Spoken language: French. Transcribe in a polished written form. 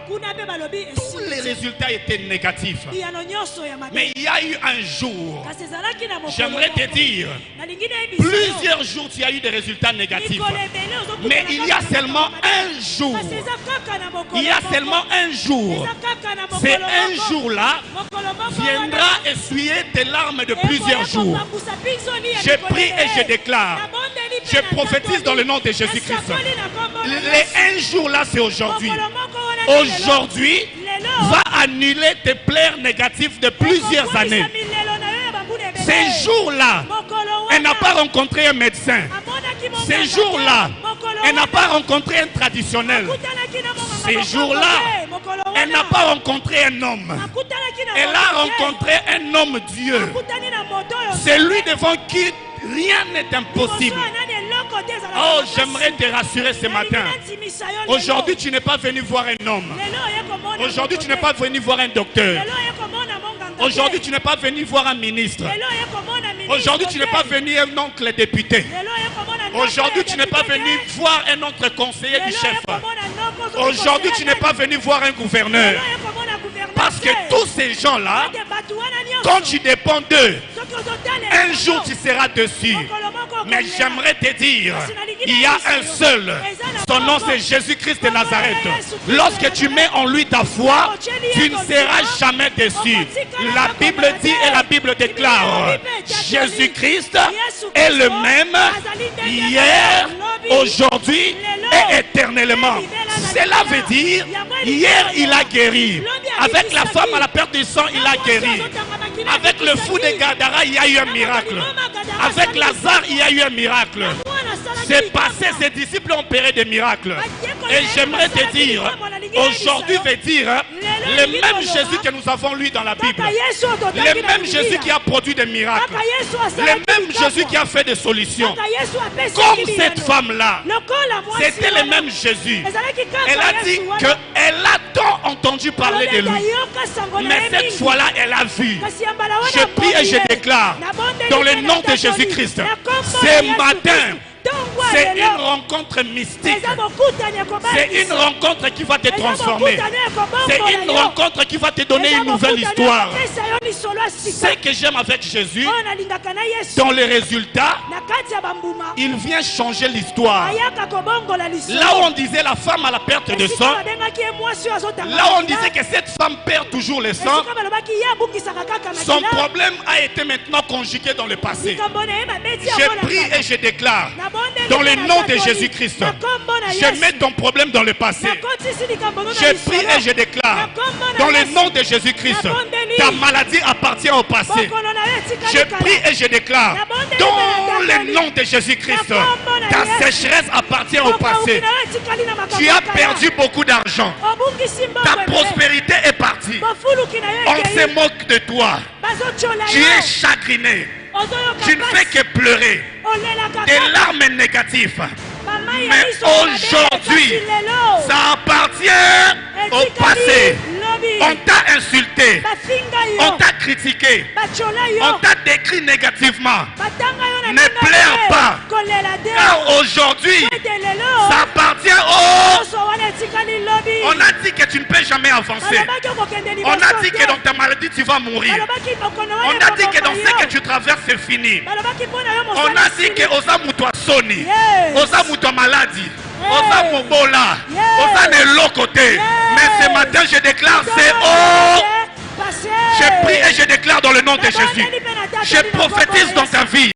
tous les résultats étaient négatifs. Mais il y a eu un jour, j'aimerais te dire, plusieurs jours tu as eu des résultats négatifs. Mais il y a seulement un jour. Il y a seulement un jour. C'est un jour-là viendra essuyer tes larmes de plusieurs jours. Je prie et je déclare. Je prophétise dans le nom de Jésus-Christ. Les un jour là, c'est aujourd'hui. Aujourd'hui va annuler tes pleurs négatives de plusieurs années. Ces jours-là, elle n'a pas rencontré un médecin. Ces jours-là, elle n'a pas rencontré un traditionnel. Ces jours-là, elle n'a pas rencontré un homme. Elle a rencontré un homme Dieu. C'est lui devant qui rien n'est impossible. Oh, j'aimerais te rassurer ce matin. Aujourd'hui, tu n'es pas venu voir un homme. Aujourd'hui, tu n'es pas venu voir un docteur. Aujourd'hui, tu n'es pas venu voir un ministre. Aujourd'hui, tu n'es pas venu un oncle député. Aujourd'hui, tu n'es pas venu voir un autre conseiller du chef. Aujourd'hui, tu n'es pas venu voir un gouverneur. Parce que tous ces gens-là, quand tu dépends d'eux, un jour tu seras dessus. Mais j'aimerais te dire, il y a un seul. Son nom c'est Jésus-Christ de Nazareth. Lorsque tu mets en lui ta foi, tu ne seras jamais déçu. La Bible dit et la Bible déclare, Jésus-Christ est le même hier, aujourd'hui et éternellement. Cela veut dire, hier il a guéri. Avec la femme à la perte du sang, il a guéri. Avec le fou de Gadara, il y a eu un miracle. Avec Lazare, il y a eu un miracle. C'est passé, ses disciples ont opéré des miracles. Et j'aimerais te dire, aujourd'hui veut dire, le même Jésus que nous avons lu dans la Bible, le même Jésus qui a produit des miracles, le même Jésus qui a fait des solutions. Comme cette femme-là, c'était le même Jésus. Elle a dit qu'elle a tant entendu parler de lui. Mais cette fois-là, elle a vu. Je prie et je déclare, dans le nom de Jésus-Christ, ce matin, c'est une rencontre mystique. C'est une rencontre qui va te transformer. C'est une rencontre qui va te donner une nouvelle histoire. Ce que j'aime avec Jésus, dans les résultats, il vient changer l'histoire. Là où on disait la femme à la perte de sang, là où on disait que cette femme perd toujours le sang, son problème a été maintenant conjugué dans le passé. Je prie et je déclare, dans le nom de Jésus-Christ, je mets ton problème dans le passé. Je prie et je déclare, dans le nom de Jésus-Christ, ta maladie appartient au passé. Je prie et je déclare, dans le nom de Jésus-Christ, ta sécheresse appartient au passé. Tu as perdu beaucoup d'argent. Ta prospérité est partie. On se moque de toi. Tu es chagriné. Tu ne fais que pleurer. Des larmes négatives. Mais aujourd'hui, ça appartient au passé. On t'a insulté, on t'a critiqué, on t'a décrit négativement. Ne pleure pas, car aujourd'hui, ça appartient au... On a dit que tu ne peux jamais avancer. On a dit que dans ta maladie, tu vas mourir. On a dit que dans ce que tu traverses, c'est fini. On a dit que Osamu toi soni, Osamu toi maladie, Osamu bola, Osamu l'autre côté. Mais ce matin, je déclare, c'est oh! Je prie et je déclare dans le nom de Jésus. Je prophétise dans ta vie.